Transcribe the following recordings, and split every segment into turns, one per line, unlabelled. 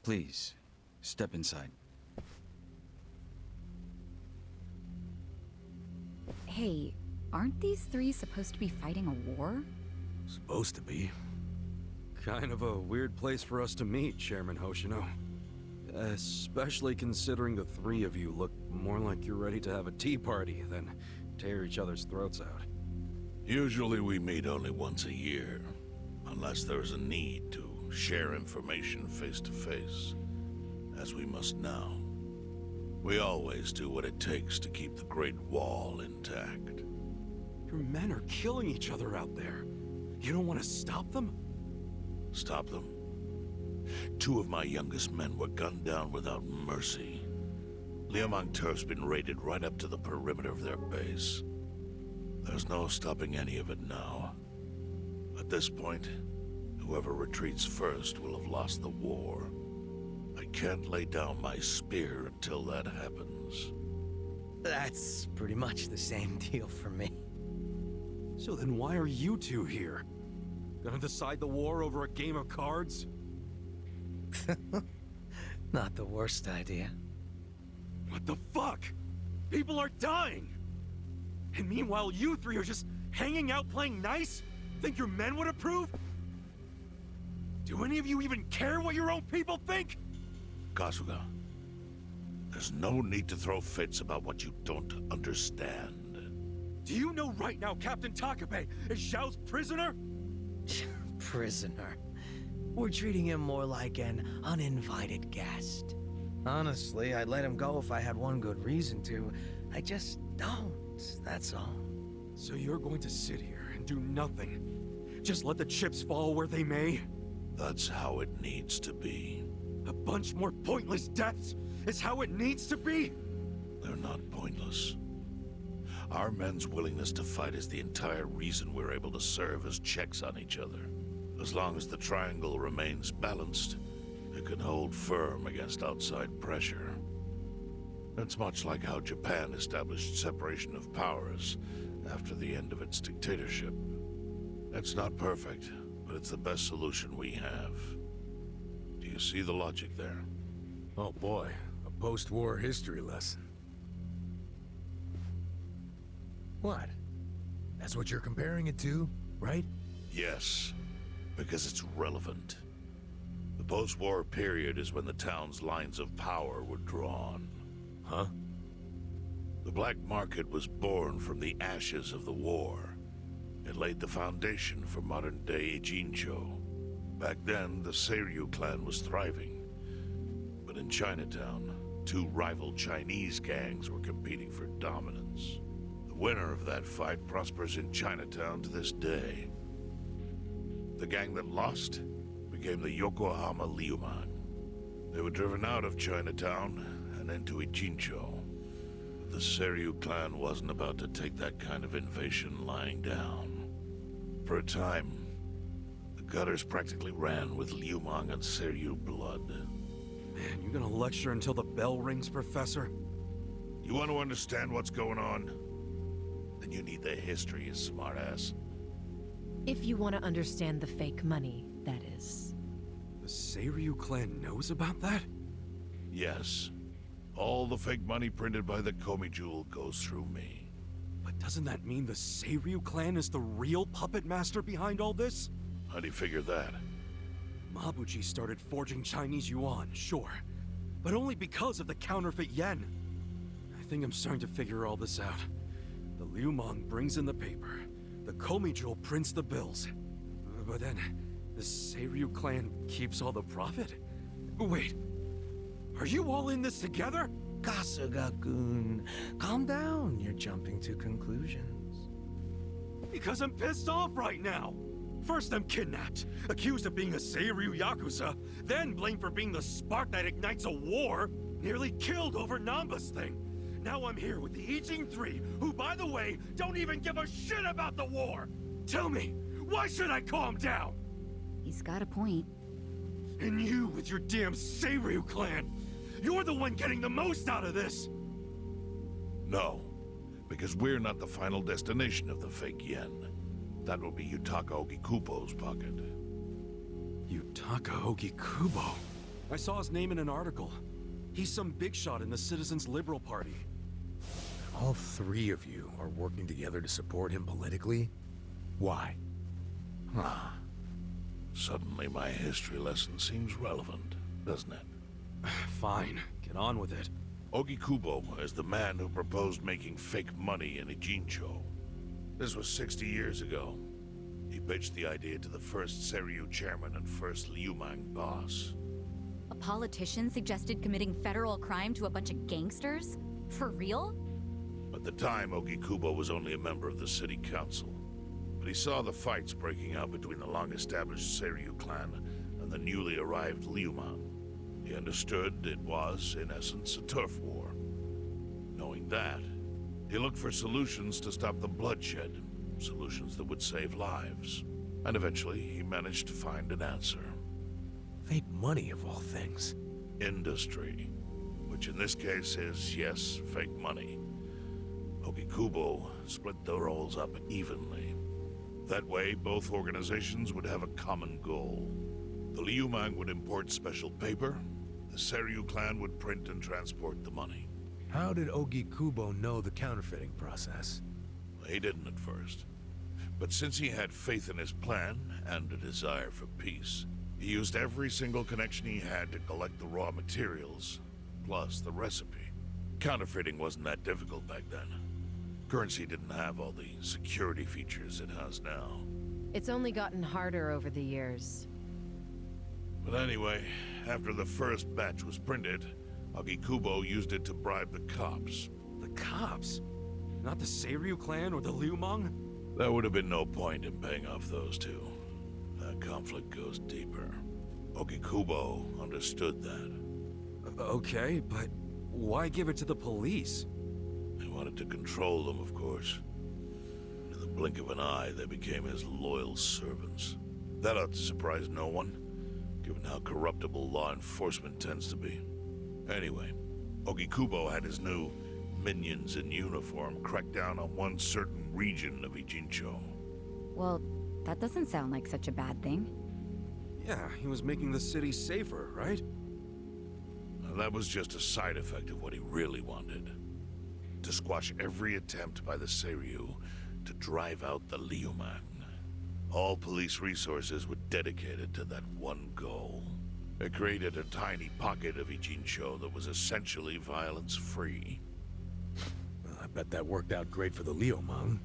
Please, step inside.
Hey, aren't these three supposed to be fighting a war?
Supposed to be.
Kind of a weird place for us to meet, Chairman Hoshino. Especially considering the three of you look more like you're ready to have a tea party than tear each other's throats out.
Usually we meet only once a year, unless there's a need to share information face to face, as we must now. We always do what it takes to keep the Great Wall intact.
Your men are killing each other out there. You don't want to stop them?
Stop them? 2 of my youngest men were gunned down without mercy. Liumang Turf's been raided right up to the perimeter of their base. There's no stopping any of it now. At this point, whoever retreats first will have lost the war. I can't lay down my spear until that happens.
That's pretty much the same deal for me.
So then why are you two here? Gonna decide the war over a game of cards?
Not the worst idea.
What the fuck? People are dying! And meanwhile you three are just hanging out playing nice? Think your men would approve? Do any of you even care what your own people think?
Kasuga, there's no need to throw fits about what you don't understand.
Do you know right now Captain Takabe is Zhao's prisoner?
Prisoner. We're treating him more like an uninvited guest. Honestly, I'd let him go if I had one good reason to. I just don't, that's all.
So you're going to sit here and do nothing? Just let the chips fall where they may?
That's how it needs to be.
A bunch more pointless deaths is how it needs to be?
They're not pointless. Our men's willingness to fight is the entire reason we're able to serve as checks on each other. As long as the triangle remains balanced, it can hold firm against outside pressure. It's much like how Japan established separation of powers after the end of its dictatorship. It's not perfect, but it's the best solution we have. Do you see the logic there?
Oh boy, a post-war history lesson.
What?
That's what you're comparing it to, right?
Yes, because it's relevant. The post-war period is when the town's lines of power were drawn.
Huh?
The black market was born from the ashes of the war. It laid the foundation for modern-day Ijincho. Back then, the Seiryu clan was thriving. But in Chinatown, 2 rival Chinese gangs were competing for dominance. The winner of that fight prospers in Chinatown to this day. The gang that lost became the Yokohama Liumang. They were driven out of Chinatown and into Ijincho. But the Seiryu clan wasn't about to take that kind of invasion lying down. For a time, the gutters practically ran with Liumang and Seiryu blood.
Man, you gonna lecture until the bell rings, Professor?
You want to understand what's going on? Then you need the history, you smartass.
If you want to understand the fake money, that is.
The Seiryu clan knows about that?
Yes. All the fake money printed by the Komi Jewel goes through me.
But doesn't that mean the Seiryu clan is the real puppet master behind all this?
How do you figure that?
Mabuchi started forging Chinese yuan, sure. But only because of the counterfeit yen. I think I'm starting to figure all this out. The Liumang brings in the paper. The Komi Jewel prints the bills. But then, the Seiryu clan keeps all the profit? Wait, are you all in this together?
Kasuga-kun, calm down. You're jumping to conclusions.
Because I'm pissed off right now. First I'm kidnapped, accused of being a Seiryu Yakuza, then blamed for being the spark that ignites a war, nearly killed over Namba's thing. Now I'm here with the Ijin 3, who, by the way, don't even give a shit about the war! Tell me, why should I calm down?
He's got a point.
And you with your damn Seiryu clan! You're the one getting the most out of this!
No, because we're not the final destination of the fake yen. That will be Yutaka Ogikubo's pocket.
Yutaka Ogikubo? I saw his name in an article. He's some big shot in the Citizens Liberal Party.
All three of you are working together to support him politically? Why?
Huh. Suddenly my history lesson seems relevant, doesn't it?
Fine, get on with it.
Ogikubo is the man who proposed making fake money in Ijincho. This was 60 years ago. He pitched the idea to the first Seiryu chairman and first Liumang boss.
A politician suggested committing federal crime to a bunch of gangsters? For real?
At the time, Ogikubo was only a member of the city council. But he saw the fights breaking out between the long-established Seiryu clan and the newly arrived Liumang. He understood it was, in essence, a turf war. Knowing that, he looked for solutions to stop the bloodshed, solutions that would save lives. And eventually, he managed to find an answer.
Fake money, of all things.
Industry. Which in this case is, yes, fake money. Ogikubo split the roles up evenly. That way, both organizations would have a common goal. The Liumang would import special paper, the Seiryu clan would print and transport the money.
How did Ogikubo know the counterfeiting process?
He didn't at first. But since he had faith in his plan and a desire for peace, he used every single connection he had to collect the raw materials, plus the recipe. Counterfeiting wasn't that difficult back then. Currency didn't have all the security features it has now.
It's only gotten harder over the years.
But anyway, after the first batch was printed, Ogikubo used it to bribe the cops.
The cops? Not the Seiryu clan or the Liumang?
There would have been no point in paying off those two. That conflict goes deeper. Ogikubo understood that.
Okay, but why give it to the police?
He wanted to control them, of course. In the blink of an eye, they became his loyal servants. That ought to surprise no one, given how corruptible law enforcement tends to be. Anyway, Ogikubo had his new minions in uniform crack down on one certain region of Ijincho.
Well, that doesn't sound like such a bad thing.
Yeah, he was making the city safer, right?
Now, that was just a side effect of what he really wanted. To squash every attempt by the Seiryu to drive out the Liumang. All police resources were dedicated to that one goal. It created a tiny pocket of Ijincho that was essentially violence-free.
Well, I bet that worked out great for the Liumang.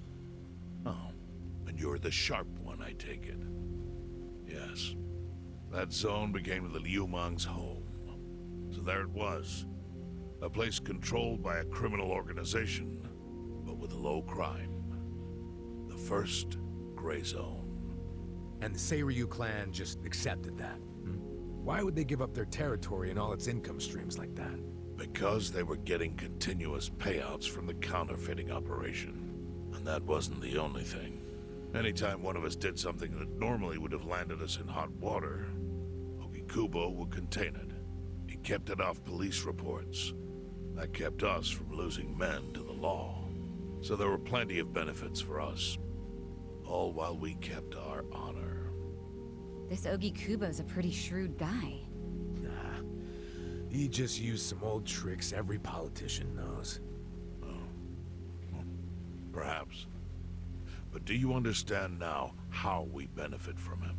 Oh, and you're the sharp one, I take it. Yes. That zone became the Liumang's home. So there it was. A place controlled by a criminal organization, but with low crime. The first gray zone.
And the Seiryu clan just accepted that. Why would they give up their territory and all its income streams like that?
Because they were getting continuous payouts from the counterfeiting operation. And that wasn't the only thing. Anytime one of us did something that normally would have landed us in hot water, Ogikubo would contain it. He kept it off police reports. That kept us from losing men to the law. So there were plenty of benefits for us. All while we kept our honor.
This Ogikubo's a pretty shrewd guy.
Nah. He just used some old tricks every politician knows.
Perhaps. But do you understand now how we benefit from him?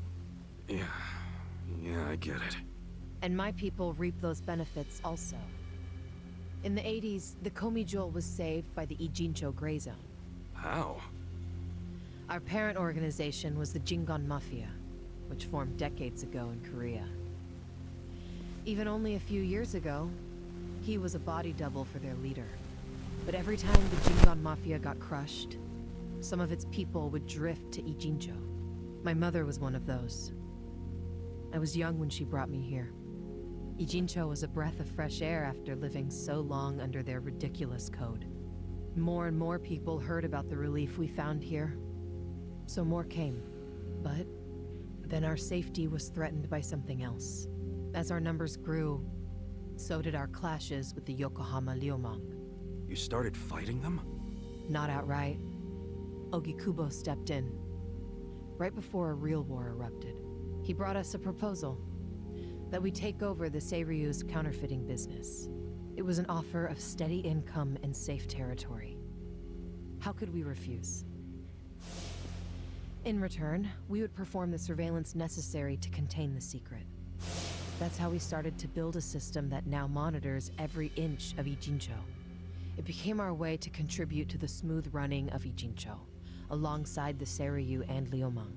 Yeah, I get it.
And my people reap those benefits also. In the 80s, the Komi was saved by the Ijincho Gray Zone.
How?
Our parent organization was the Jingon Mafia, which formed decades ago in Korea. Even only a few years ago, he was a body double for their leader. But every time the Jingon Mafia got crushed, some of its people would drift to Ijincho. My mother was one of those. I was young when she brought me here. Ijincho was a breath of fresh air after living so long under their ridiculous code. More and more people heard about the relief we found here, so more came. But then our safety was threatened by something else. As our numbers grew, so did our clashes with the Yokohama Liumang.
You started fighting them?
Not outright. Ogikubo stepped in. Right before a real war erupted. He brought us a proposal. that we take over the Seiryu's counterfeiting business. It was an offer of steady income and safe territory. How could we refuse? In return, we would perform the surveillance necessary to contain the secret. That's how we started to build a system that now monitors every inch of Ijincho. It became our way to contribute to the smooth running of Ijincho, alongside the Seiryu and Liumang.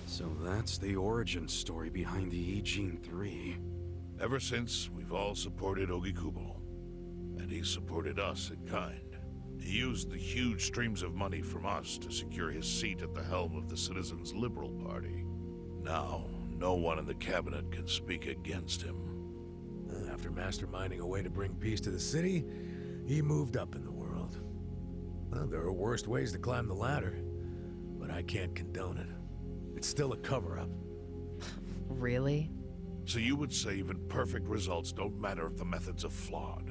So that's the origin story behind the Ijin 3.
Ever since, we've all supported Ogikubo. And he supported us in kind. He used the huge streams of money from us to secure his seat at the helm of the Citizens' Liberal Party. Now, no one in the cabinet can speak against him.
After masterminding a way to bring peace to the city, he moved up in the world. Well, there are worse ways to climb the ladder, but I can't condone it. It's still a cover-up.
Really?
So you would say even perfect results don't matter if the methods are flawed?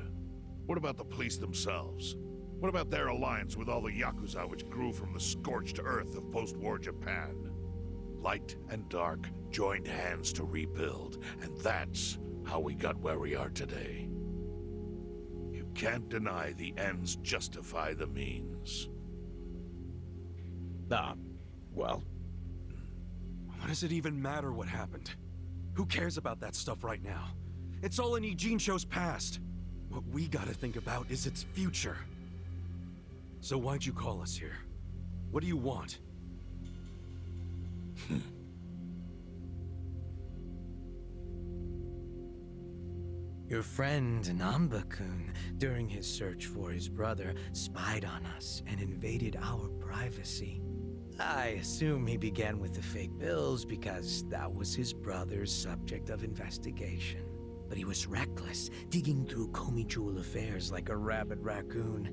What about the police themselves? What about their alliance with all the YAKUZA which grew from the scorched earth of post-war Japan? Light and dark joined hands to rebuild, and that's how we got where we are today. You can't deny the ends justify the means.
Well,
What does it even matter what happened? Who cares about that stuff right now? It's all in Ijincho's past. What we gotta think about is its future. So why'd you call us here? What do you want?
Your friend Namba-kun, during his search for his brother, spied on us and invaded our privacy. I assume he began with the fake bills because that was his brother's subject of investigation. But he was reckless, digging through Komi Jewel affairs like a rabid raccoon.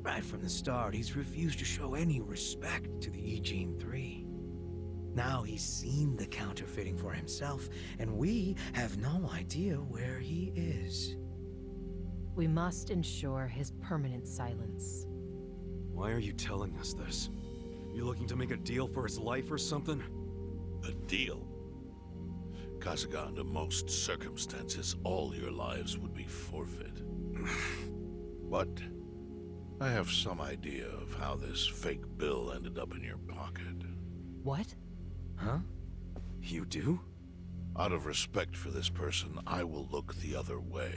Right from the start, he's refused to show any respect to the Ijin 3. Now he's seen the counterfeiting for himself, and we have no idea where he is.
We must ensure his permanent silence.
Why are you telling us this? You looking to make a deal for his life or something?
A deal? Kasuga, under most circumstances, all your lives would be forfeit. But I have some idea of how this fake bill ended up in your pocket.
What?
Huh?
You do?
Out of respect for this person, I will look the other way.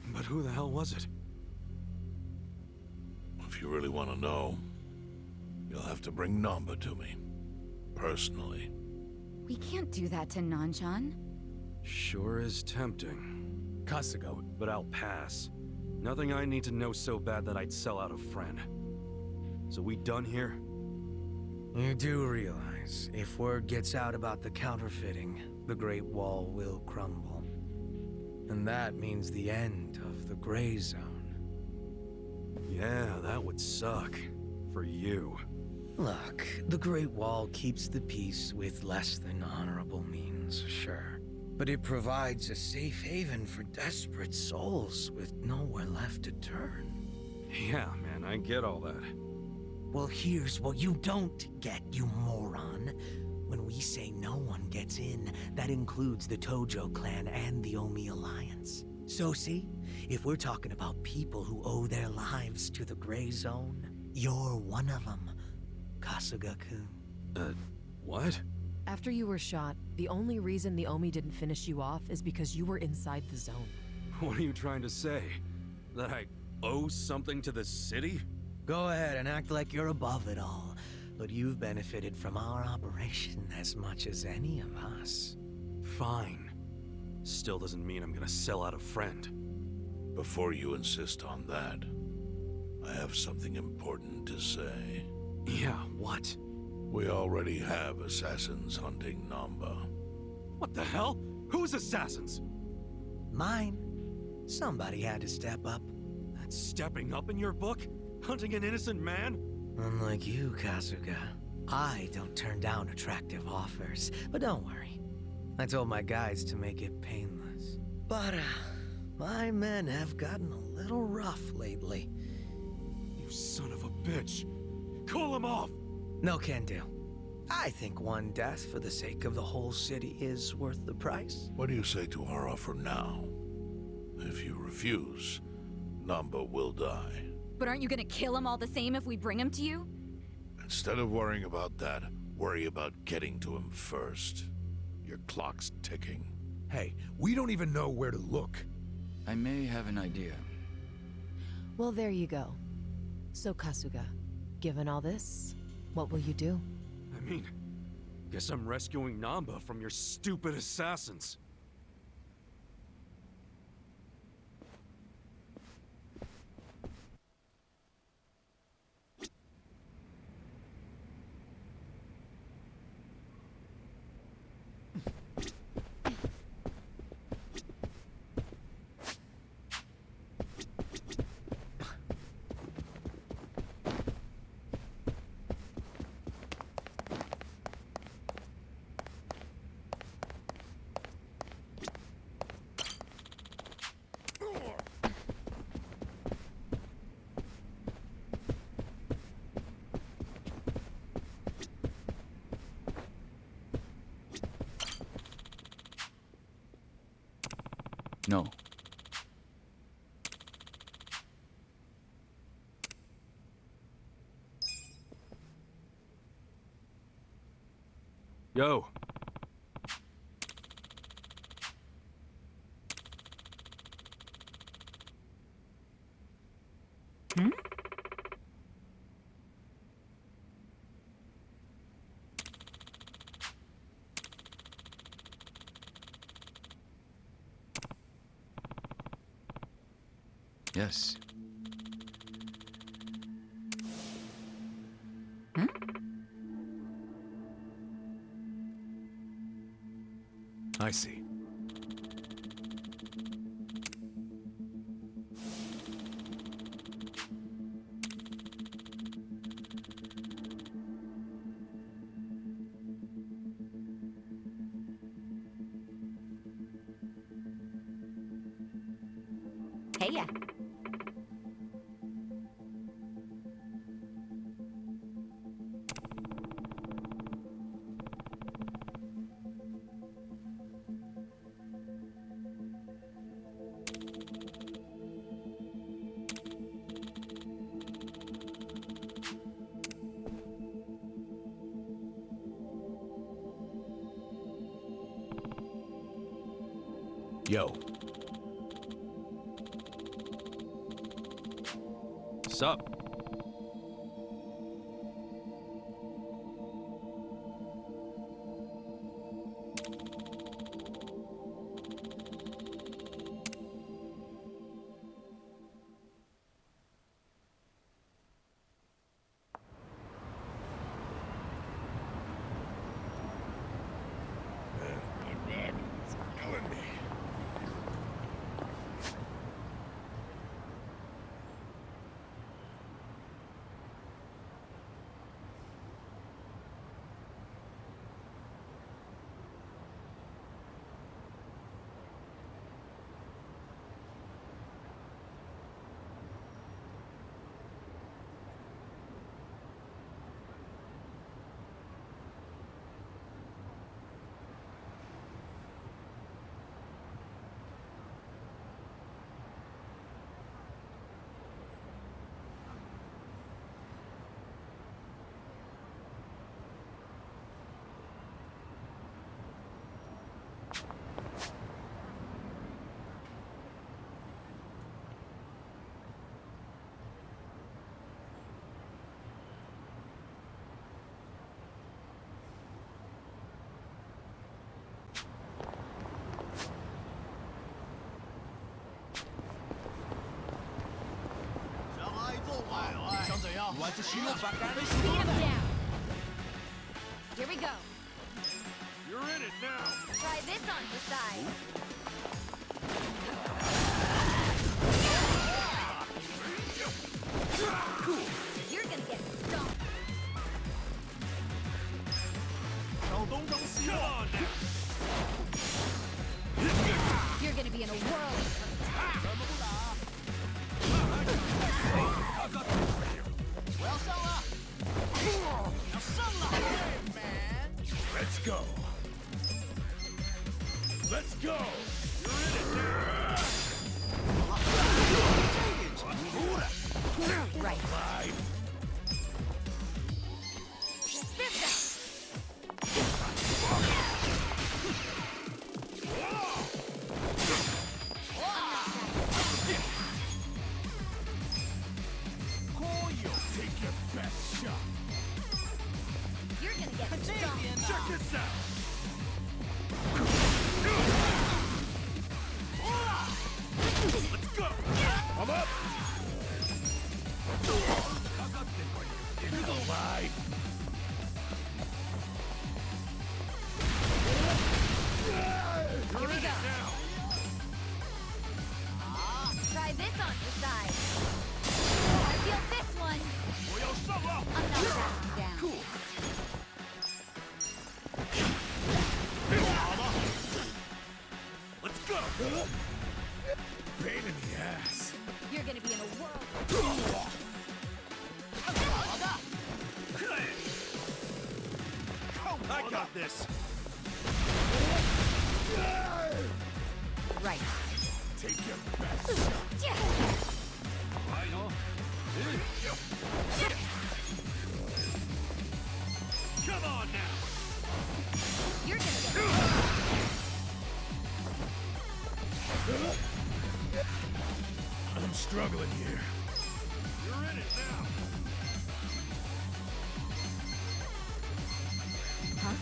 But who the hell was it?
If you really want to know, you'll have to bring Namba to me. Personally.
We can't do that to Nanchan.
Sure is tempting.
Kasuga,
But I'll pass. Nothing I need to know so bad that I'd sell out a friend. So we done here?
You do realize, if word gets out about the counterfeiting, the Great Wall will crumble. And that means the end of the Gray Zone.
Yeah, that would suck. For you.
Look, the Great Wall keeps the peace with less than honorable means, sure. But it provides a safe haven for desperate souls with nowhere left to turn.
Yeah, man, I get all that.
Well, here's what you don't get, you moron. When we say no one gets in, that includes the Tojo clan and the Omi Alliance. So see, if we're talking about people who owe their lives to the Gray Zone, you're one of them, Kasuga-kun.
What?
After you were shot, the only reason the Omi didn't finish you off is because you were inside the zone.
What are you trying to say? That I owe something to the city?
Go ahead and act like you're above it all, but you've benefited from our operation as much as any of us.
Fine. Still doesn't mean I'm gonna sell out a friend.
Before you insist on that, I have something important to say.
Yeah, what?
We already have assassins hunting Namba.
What the hell? Who's assassins?
Mine. Somebody had to step up.
That's stepping up in your book? Hunting an innocent man?
Unlike you, Kasuga, I don't turn down attractive offers. But don't worry. I told my guys to make it painless. But, my men have gotten a little rough lately.
You son of a bitch. Call him off!
No can do. I think one death for the sake of the whole city is worth the price.
What do you say to our offer now? If you refuse, Namba will die.
But aren't you gonna kill him all the same if we bring him to you?
Instead of worrying about that, worry about getting to him first. Your clock's ticking.
Hey, we don't even know where to look.
I may have an idea.
Well, there you go. So, Kasuga, given all this, what will you do?
I mean, guess I'm rescuing Namba from your stupid assassins.
No.
Yo.
Yes.
I see.
Hey ya.
Yo.
Sup?
My back is killing me.
Speed him down. Here we go.
You're in it now.
Try this on for size. Cool. You're gonna get stomped. You're gonna be in a whirl.
I got this.
Right.
Take your best shot.
Come on now.
You're gonna get
I'm struggling here.
You're in it now.
Huh?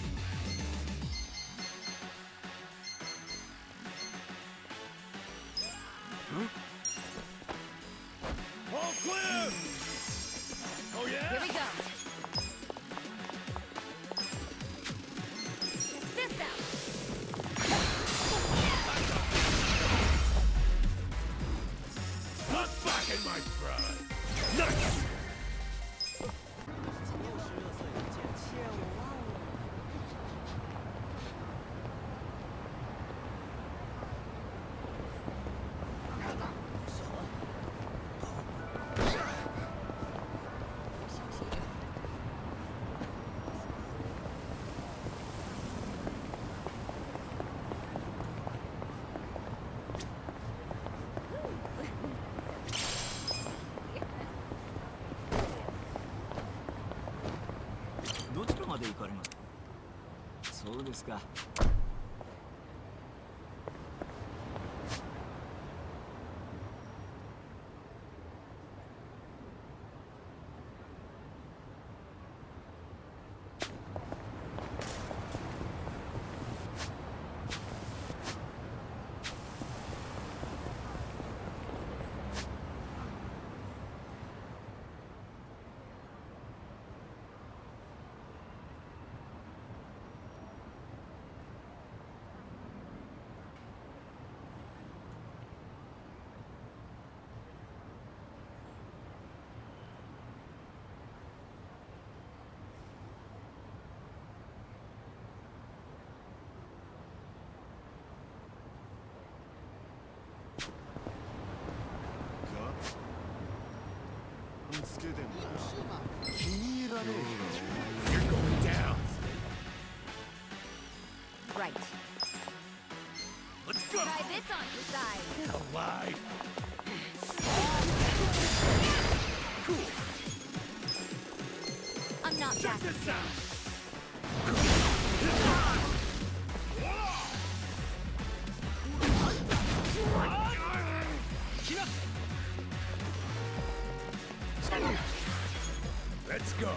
All clear! Oh yeah?
Here we go. This out.
Not back in my pride.
Nice!
You're going down.
Right.
Let's go.
Try this on your side.
Get alive.
I'm not
Check
that
this out.
Let's go.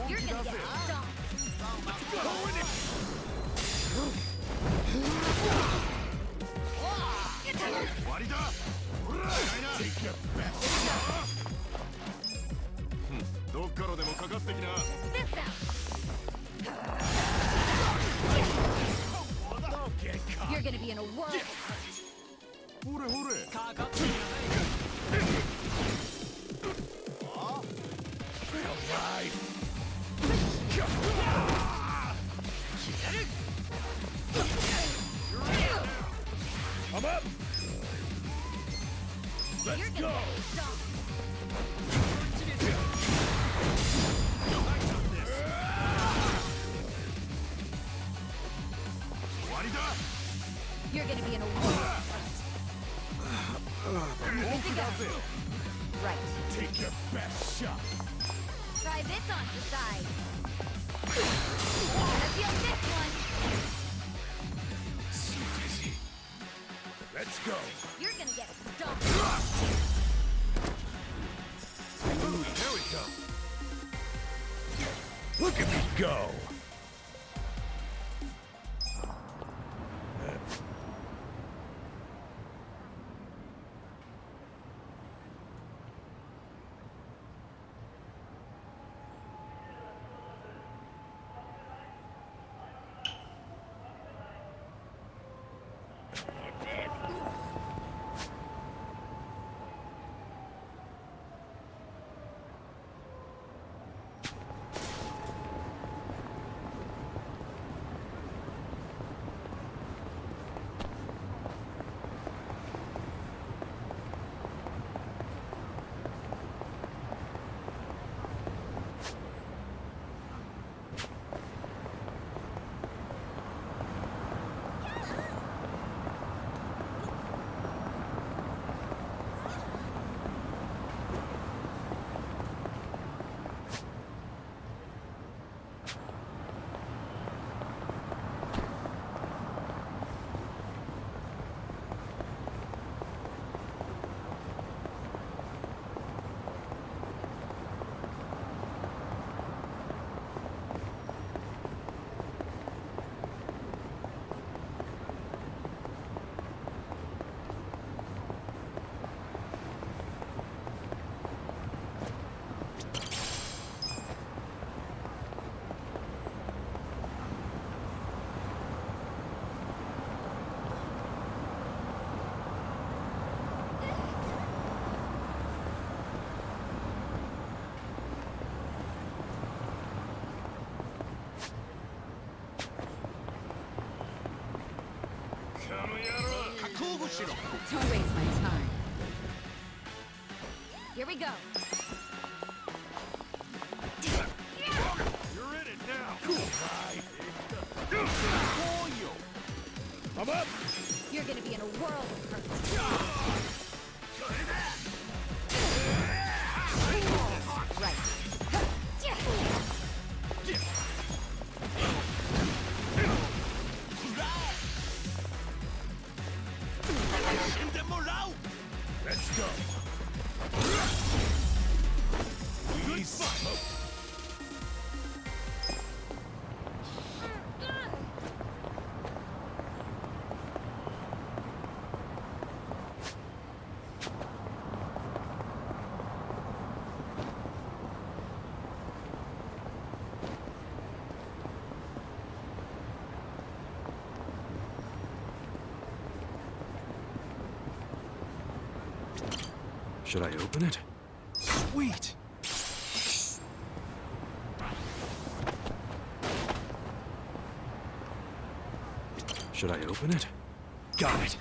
You're gonna get stomped.
Go in it. Take your best.
This out.
Don't get caught.
You're gonna be in a world.
Get alive.
I'm up!
You're
Let's
gonna
go.
get stomped. You're gonna be in a world. Good to go. Right.
Take your best shot.
Try this on your side. Wanna feel this one?
Let's go.
You're gonna get stomped.
Ooh, there we go.
Look at me go!
Don't waste my time. Here we go.
You're in it now. I'm up.
You're gonna be in a world of hurt. Right.
Let's go.
Should I open it? Sweet! Should I open it? Got it!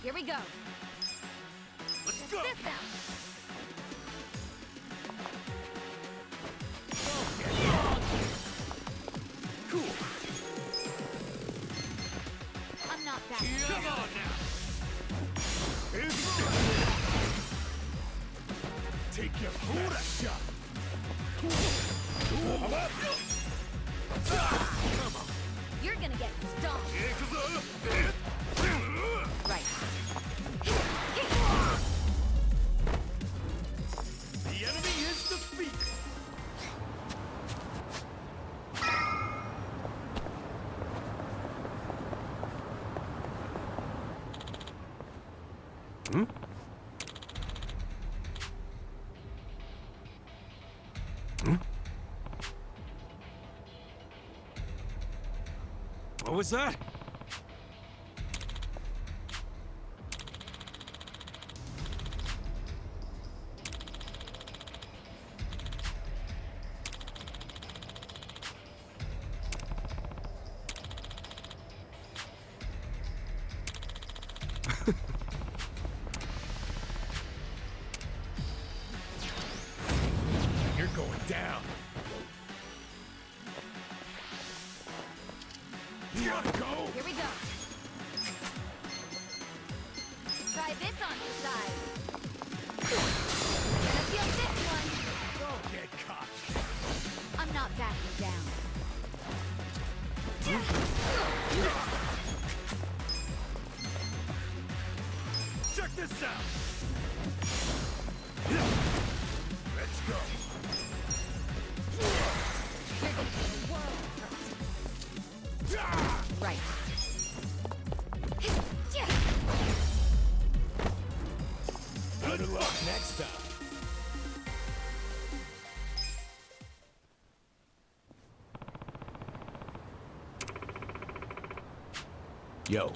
Here we go.
Let's go.
This now.
Cool.
I'm not that.
Come on now. Take your best shot. I'm up. Come on.
You're gonna get stomped.
YAKUZA.
Right.
The enemy is defeated.
Hmm? Hmm? What was that?
You're going down.
You wanna go?
Here we go. Try this on your side. And a few
Yo.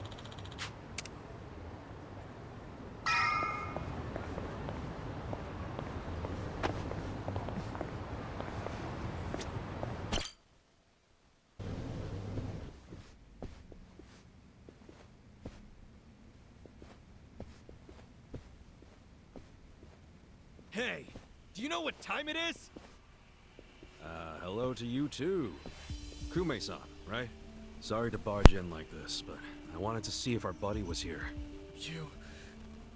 Hey, do you know what time it is? Hello to you too. Kume-san, right? Sorry to barge in like this, but I wanted to see if our buddy was here.
You...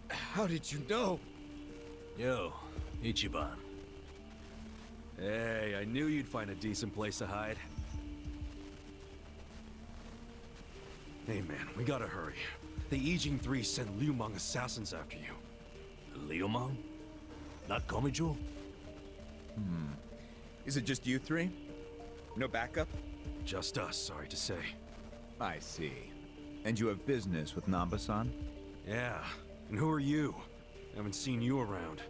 How did you know?
Yo, Ichiban.
Hey, I knew you'd find a decent place to hide. Hey man, we gotta hurry. The Ijing 3 sent Liu Meng assassins after you.
Liu Meng? Not Komijo?
Is it just you three? No backup?
Just us, sorry to say.
I see. And you have business with Namba-san?
Yeah, and who are you? Haven't seen you around.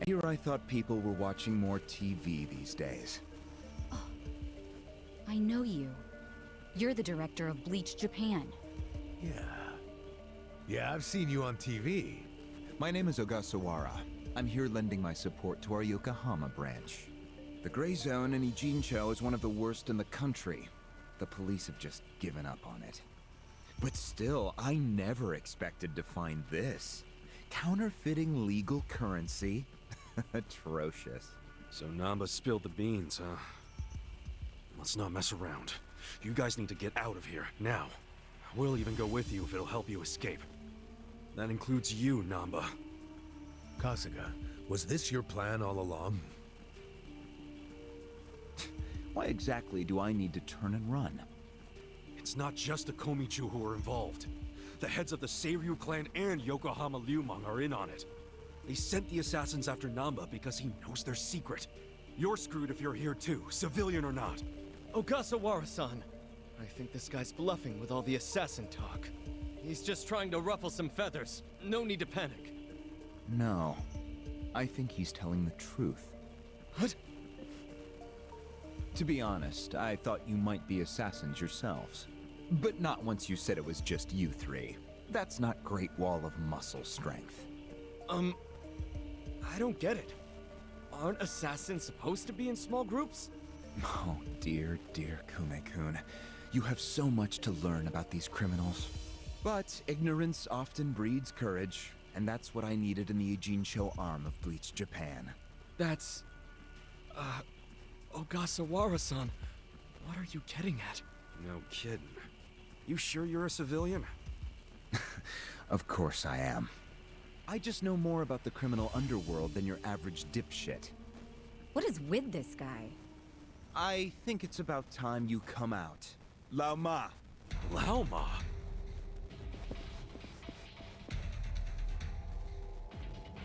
Here I thought people were watching more TV these days.
I know you. You're the director of Bleach Japan.
Yeah. Yeah, I've seen you on TV.
My name is Ogasawara. I'm here lending my support to our Yokohama branch. The Gray Zone in Ijincho is one of the worst in the country. The police have just given up on it. But still, I never expected to find this. Counterfeiting legal currency? Atrocious.
So Namba spilled the beans, huh? Let's not mess around. You guys need to get out of here, now. We'll even go with you if it'll help you escape. That includes you, Namba.
Kasuga, was this your plan all along?
Why exactly do I need to turn and run?
It's not just the Komichu who are involved. The heads of the Seiryu clan and Yokohama Liu Meng are in on it. They sent the assassins after Namba because he knows their secret. You're screwed if you're here too, civilian or not.
Ogasawara-san, I think this guy's bluffing with all the assassin talk. He's just trying to ruffle some feathers. No need to panic.
No. I think he's telling the truth.
What?
To be honest, I thought you might be assassins yourselves. But not once you said it was just you three. That's not Great Wall of muscle strength.
I don't get it. Aren't assassins supposed to be in small groups?
Oh, dear, dear Kume-kun. You have so much to learn about these criminals. But ignorance often breeds courage, and that's what I needed in the Ijincho arm of Bleach Japan.
That's... Ogasawara-san, what are you getting at?
No kidding. You sure you're a civilian?
Of course I am. I just know more about the criminal underworld than your average dipshit.
What is with this guy?
I think it's about time you come out. Lao Ma.
Lao Ma?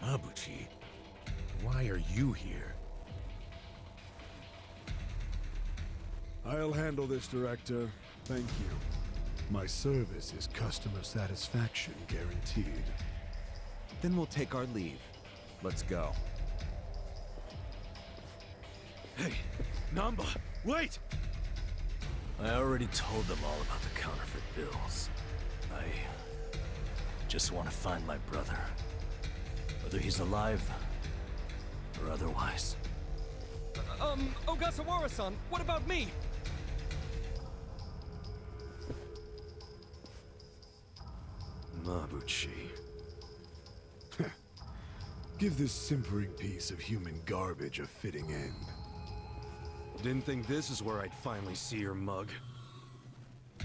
Mabuchi, why are you here?
I'll handle this, Director. Thank you. My service is customer satisfaction guaranteed.
Then we'll take our leave. Let's go.
Hey, Namba, wait!
I already told them all about the counterfeit bills. I just want to find my brother. Whether he's alive or otherwise.
Ogasawara-san, what about me?
Mabuchi.
Give this simpering piece of human garbage a fitting end.
Didn't think this is where I'd finally see your mug.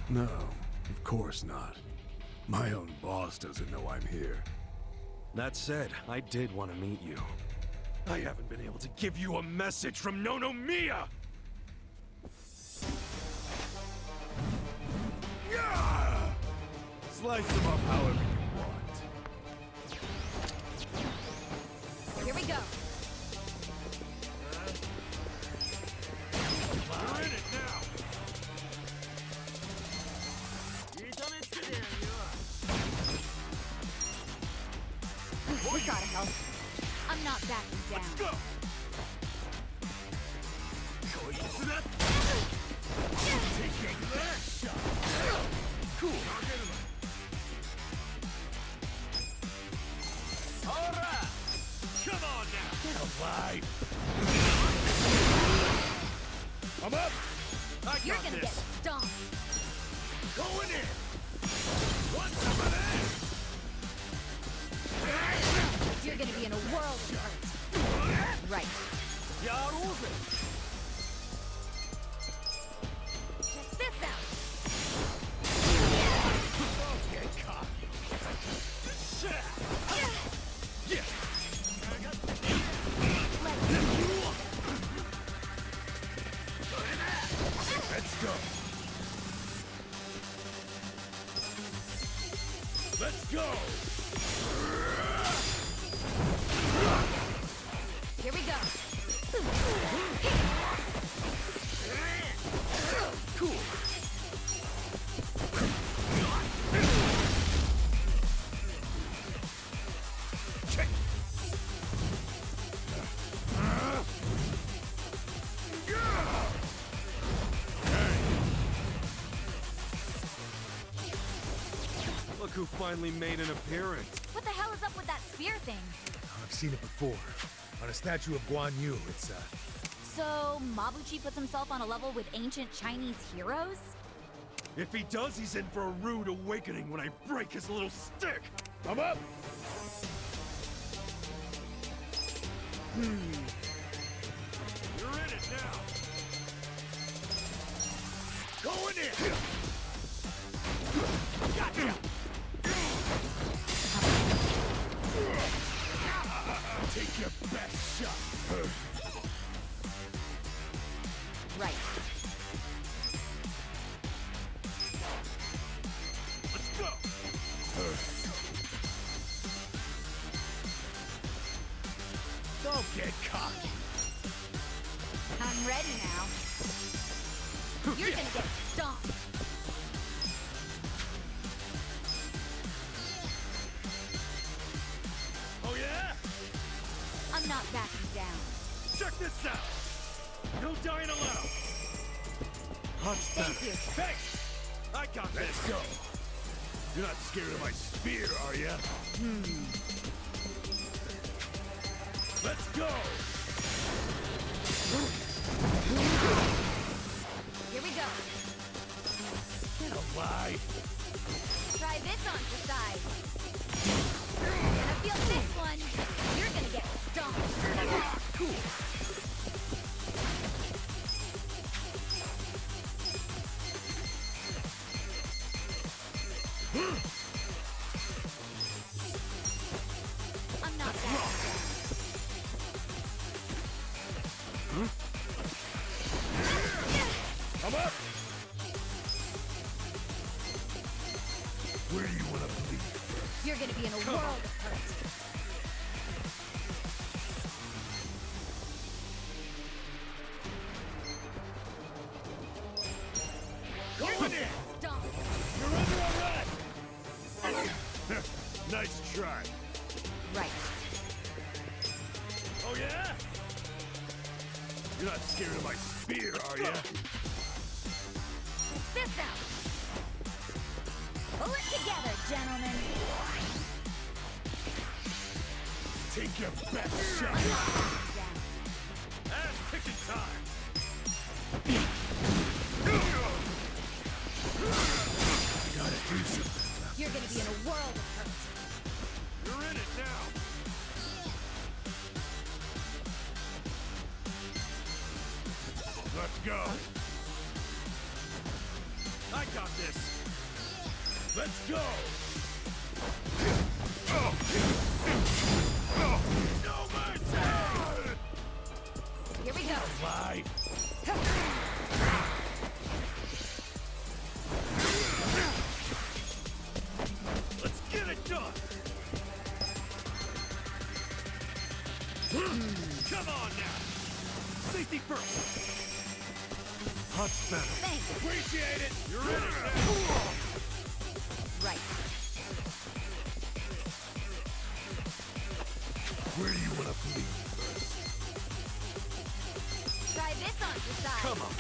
No, of course not. My own boss doesn't know I'm here.
That said, I did want to meet you. I haven't been able to give you a message from Nonomiya!
Yeah! Slice them up however you want.
Here we go.
We're in it now!
We gotta help. I'm not backing down.
Let's go! Taking that shot!
Cool.
Alright! Come on now! Get alive! I'm up!
You're gonna get stomped.
Going in! Want some of that?
You're gonna be in a world of hurt. Right. Check this out.
Don't get cocky. Yeah. Let's go. Let's go.
Here we go.
Cool. Check.
Look who finally made an appearance.
What the hell is up with that spear thing?
I've seen it before. On a statue of Guan Yu, it's
So, Mabuchi puts himself on a level with ancient Chinese heroes?
If he does, he's in for a rude awakening when I break his little stick.
I'm up!
You're in it now.
Going in! Gotcha! Take your best shot.
Right.
Let's go! Don't get cocky.
I'm ready now. You're gonna get stomped.
Oh yeah?
I'm not backing down.
Check this out. No dying allowed. Much
Thank
better.
you.
Thanks!
I got this.
Let's go! You're not scared of my spear, are ya? Let's go!
Here we go.
Get alive!
Try this on the side. I feel this one. You're gonna get stomped.
Cool!
I'm not backing down.
I'm up! Where do you want to bleed?
You're gonna be in a world of hurt.
Going in!
Stomped.
You're under arrest! Nice try.
Right.
Oh yeah? You're not scared of my spear, are ya?
Check this out. Pull it together, gentlemen.
Take your best shot!
Down.
Ass kicking time.
Gotta do something.
You're gonna be in a world of hurt.
You're in it now.
Let's go.
I got this.
Let's go. No mercy!
Here we go.
Life.
Let's get it done. Come on now. Safety first. Much better.
Thanks.
Appreciate it.
You're in it now.
Right.
Where do you want to bleed first?
Try this on the side.
Come on.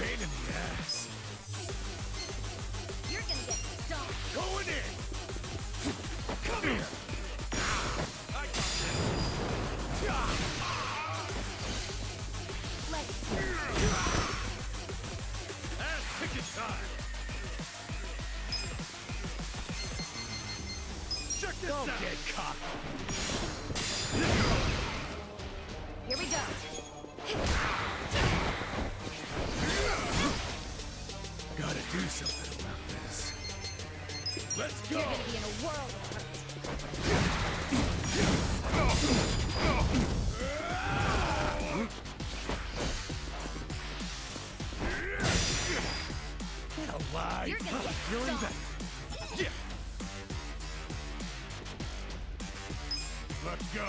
Pain in the ass.
You're gonna get stomped.
Going in! Come here! I got this!
Let's
Ass kicking time! Check this out! Don't get cocky!
Here we go.
Gotta do something about this. Let's go!
You're gonna be in a world of hurt.
Get alive!
You're gonna get
Feeling
stomped.
better. Yeah! Let's go!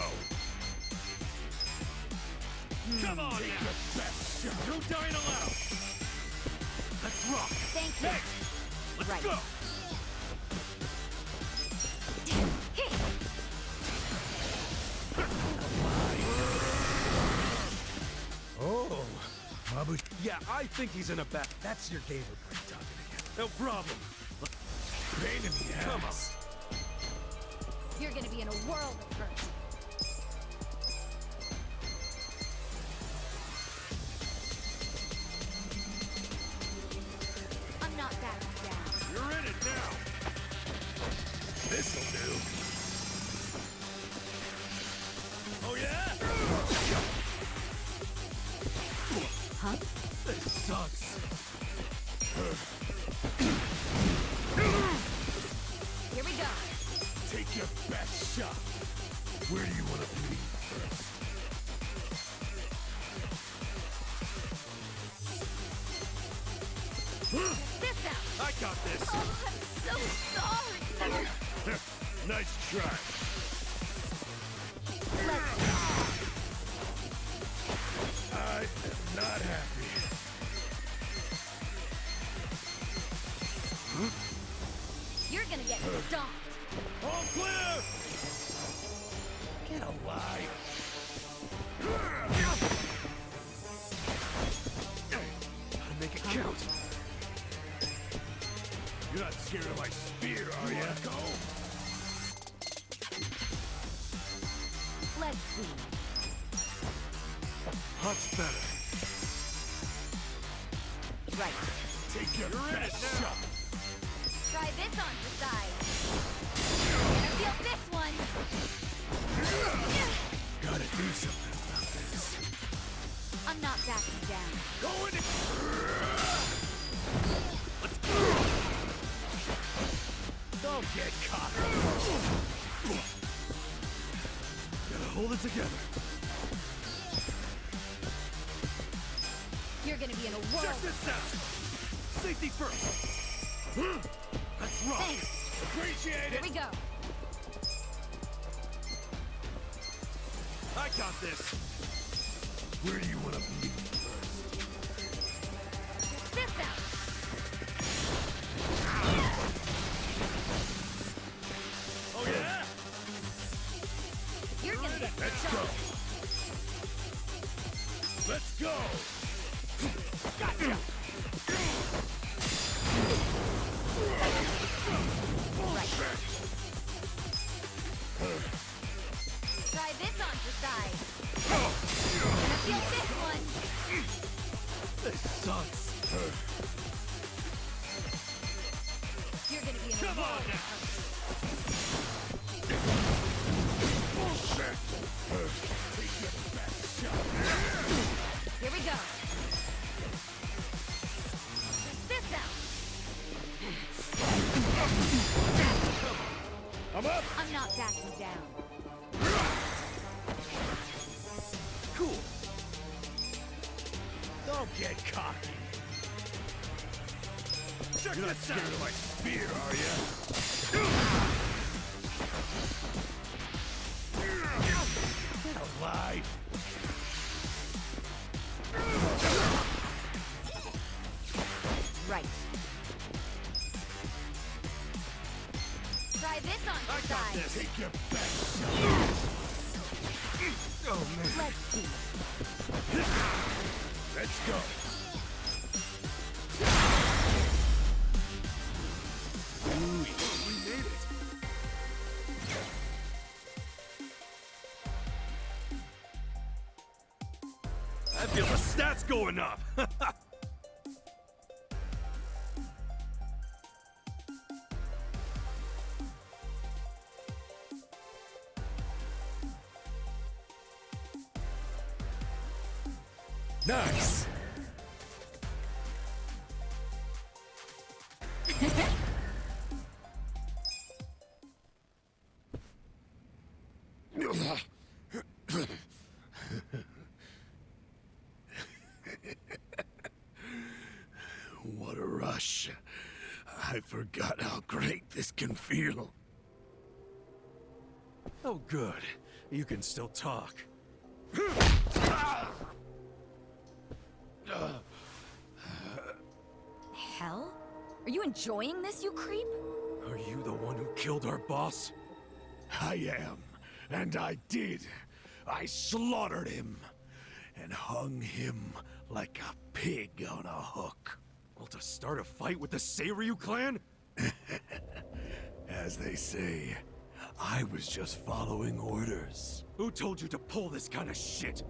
Come on Take now! Your best shot. No dying allowed! Let's rock!
Thank you.
Hey! Let's
Right.
go! Oh, Mabu.
Yeah, I think he's in a bad.
That's your gamer brain talking again.
No problem.
Pain in the ass.
Come on.
You're gonna be in a world of hurt. I'm not backing down.
You're in it now. This'll do. Oh yeah?
Huh?
This sucks.
Here we go.
Take your best shot. Where do you want to bleed first?
This out.
I got this.
Oh, I'm so sorry.
Nice try. I am not happy.
You're gonna get stomped.
All clear! Get alive.
Gotta make it count.
You're not scared of my spear, are you? Go.
Let's see.
Much better.
Right.
Take your best shot.
Try this on for size. Gonna feel this one.
Gotta do something about this.
I'm not backing down.
Go in. Let's go. Don't get caught.
Gotta hold it together.
You're gonna be in a world.
Check this out. Safety first. Let's rock.
Thanks.
Appreciate
Here
it.
we go.
I got this.
Where do you want to bleed first?
This out.
Oh yeah?
You're gonna get
Let's go.
stomped.
Let's go. Gotcha.
Right. Try this on for size. Gonna feel this one.
This sucks.
You're gonna be in a
Come on
world.
now. Bullshit. Take your best shot.
Here we go. This out.
I'm up.
I'm not backing down.
Cool.
Don't get cocky. You're not scared of my spear, are you? Get alive.
Right. Try this on for size.
Take your best shot.
Oh man.
Let's see.
Let's go.
I feel the stats going up!
Nice!
What a rush. I forgot how great this can feel.
Oh, good. You can still talk.
Hell? Are you enjoying this, you creep?
Are you the one who killed our boss?
I am, and I did. I slaughtered him, and hung him like a pig on a hook.
Well, to start a fight with the Seiryu clan?
As they say, I was just following orders.
Who told you to pull this kind of shit?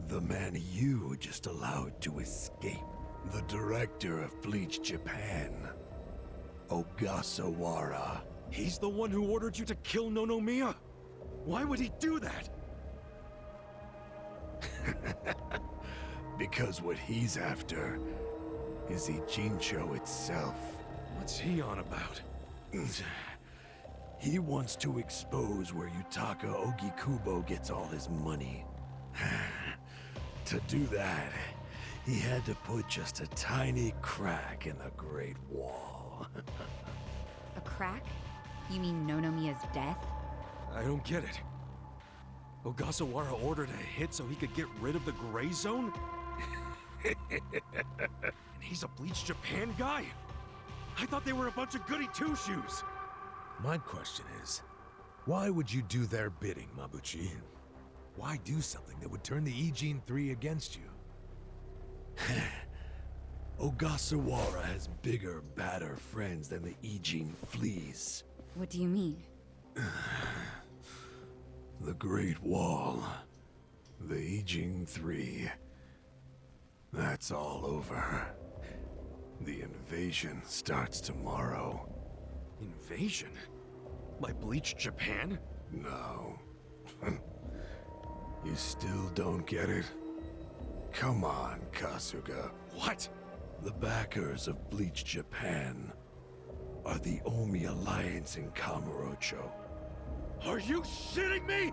The man you just allowed to escape. The director of Bleach Japan, Ogasawara.
He's the one who ordered you to kill Nonomiya? Why would he do that?
Because what he's after is Ijincho itself.
What's he on about?
He wants to expose where Yutaka Ogikubo gets all his money. To do that, he had to put just a tiny crack in the Great Wall.
A crack? You mean Nonomiya's death?
I don't get it. Ogasawara ordered a hit so he could get rid of the Gray Zone? And he's a Bleach Japan guy? I thought they were a bunch of goody two-shoes.
My question is, why would you do their bidding, Mabuchi? Why do something that would turn the Ijin 3 against you?
Ogasawara has bigger, badder friends than the Ijin fleas.
What do you mean?
The Great Wall. The Ijin 3. That's all over. The invasion starts tomorrow.
Invasion? By Bleach Japan?
No. You still don't get it? Come on, Kasuga.
What?
The backers of Bleach Japan are the Omi Alliance in Kamurocho.
Are you shitting me?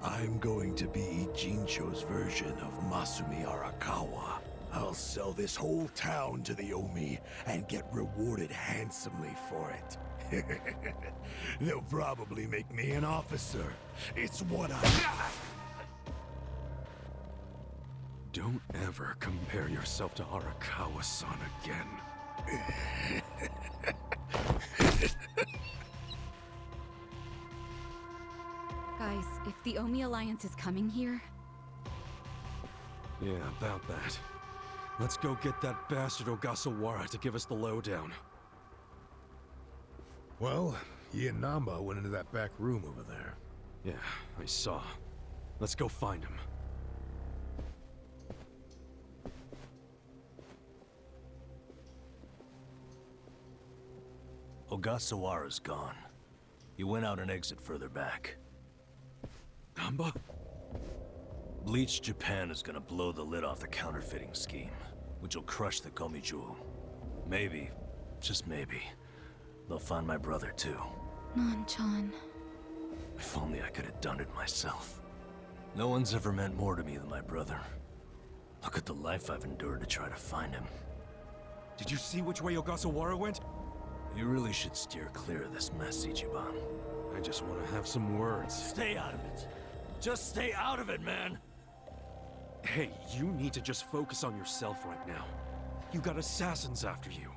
I'm going to be Ijincho's version of Masumi Arakawa. I'll sell this whole town to the Omi and get rewarded handsomely for it. They'll probably make me an officer. It's what I...
Don't ever compare yourself to Arakawa-san again.
Guys, if the Omi Alliance is coming here...
Yeah, about that. Let's go get that bastard Ogasawara to give us the lowdown.
Well, he and Namba went into that back room over there.
Yeah, I saw. Let's go find him.
Ogasawara's gone. He went out an exit further back.
Namba?
Bleach Japan is gonna blow the lid off the counterfeiting scheme, which will crush the Gomi-Jewel. Maybe, just maybe, they'll find my brother too.
Nan-chan...
If only I could have done it myself. No one's ever meant more to me than my brother. Look at the life I've endured to try to find him.
Did you see which way Ogasawara went?
You really should steer clear of this mess, Ichiban.
I just want to have some words.
Stay out of it. Just stay out of it, man!
Hey, you need to just focus on yourself right now. You got assassins after you.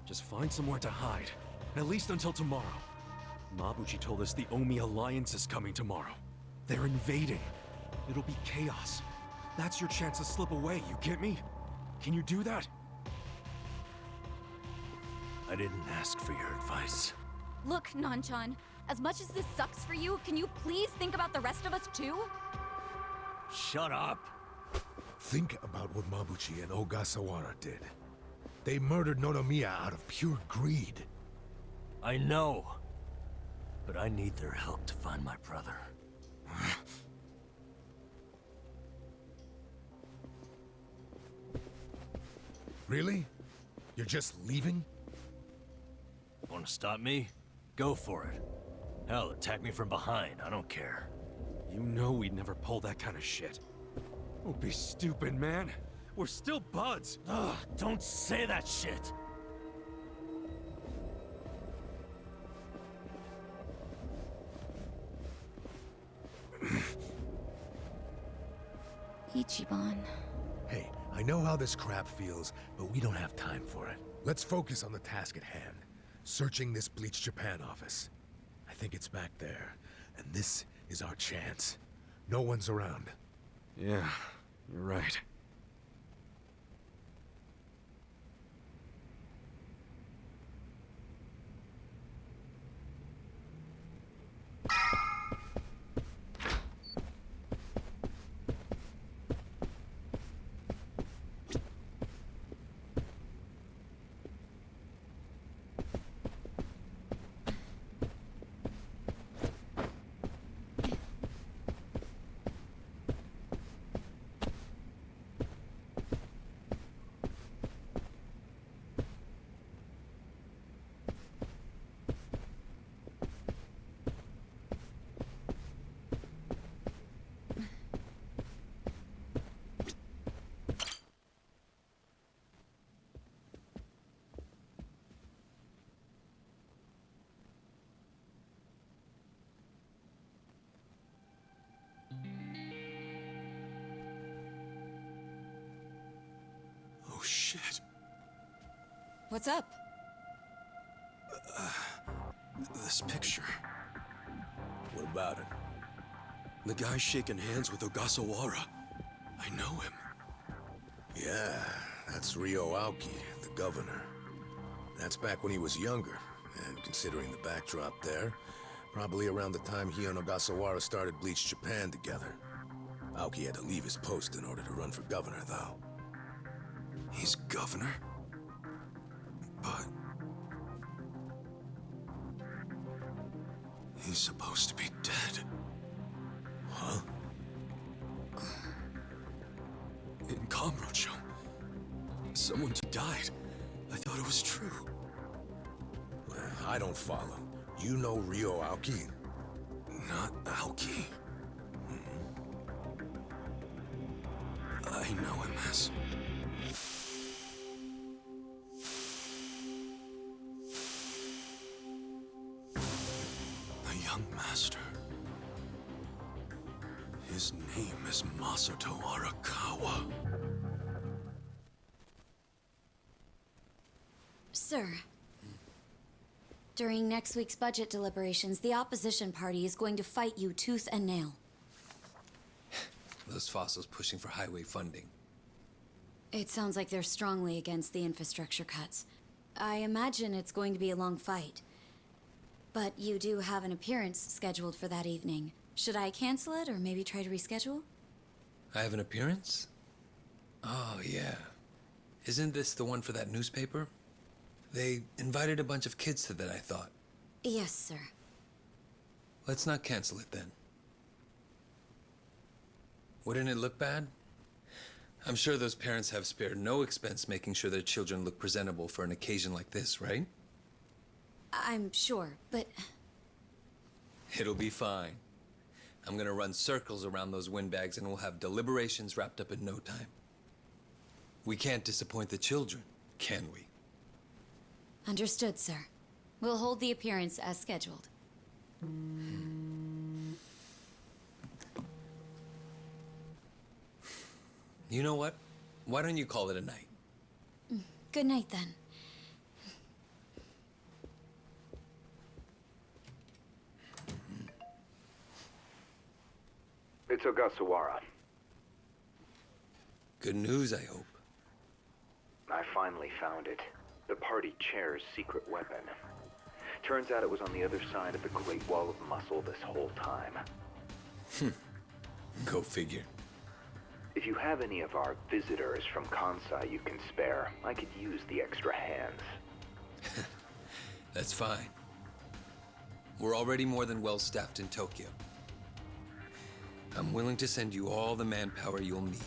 Just find somewhere to hide. At least until tomorrow. Mabuchi told us the Omi Alliance is coming tomorrow. They're invading. It'll be chaos. That's your chance to slip away, you get me? Can you do that?
I didn't ask for your advice.
Look, Nan-chan, as much as this sucks for you, can you please think about the rest of us too?
Shut up!
Think about what Mabuchi and Ogasawara did. They murdered Nonomiya out of pure greed.
I know. But I need their help to find my brother.
Really? You're just leaving?
Want to stop me? Go for it. Hell, attack me from behind. I don't care.
You know we'd never pull that kind of shit. Don't be stupid, man. We're still buds.
Ugh, don't say that shit!
Ichiban.
Hey, I know how this crap feels, but we don't have time for it. Let's focus on the task at hand. Searching this Bleach Japan office. I think it's back there, and this is our chance. No one's around.
Yeah, you're right. Oh shit.
What's up?
This picture.
What about it?
The guy shaking hands with Ogasawara. I know him.
Yeah, that's Ryo Aoki, the governor. That's back when he was younger, and considering the backdrop there, probably around the time he and Ogasawara started Bleach Japan together. Aoki had to leave his post in order to run for governor, though.
He's governor? But... he's supposed to be dead.
Huh?
In Kamurocho, someone died. I thought it was true.
Well, I don't follow. You know Ryo Aoki?
Not Aoki. I know him as... the young master. His name is Masato Arakawa.
Sir. During next week's budget deliberations, the opposition party is going to fight you tooth and nail.
Those fossils pushing for highway funding.
It sounds like they're strongly against the infrastructure cuts. I imagine it's going to be a long fight. But you do have an appearance scheduled for that evening. Should I cancel it or maybe try to reschedule?
I have an appearance? Oh, yeah. Isn't this the one for that newspaper? They invited a bunch of kids to that, I thought.
Yes, sir.
Let's not cancel it then. Wouldn't it look bad? I'm sure those parents have spared no expense making sure their children look presentable for an occasion like this, right?
I'm sure, but...
It'll be fine. I'm gonna run circles around those windbags and we'll have deliberations wrapped up in no time. We can't disappoint the children, can we?
Understood, sir. We'll hold the appearance as scheduled.
You know what? Why don't you call it a night?
Good night, then.
It's Ogasawara.
Good news, I hope.
I finally found it. The party chair's secret weapon. Turns out it was on the other side of the Great Wall of Muscle this whole time.
Go figure.
If you have any of our visitors from Kansai you can spare, I could use the extra hands.
That's fine. We're already more than well-staffed in Tokyo. I'm willing to send you all the manpower you'll need.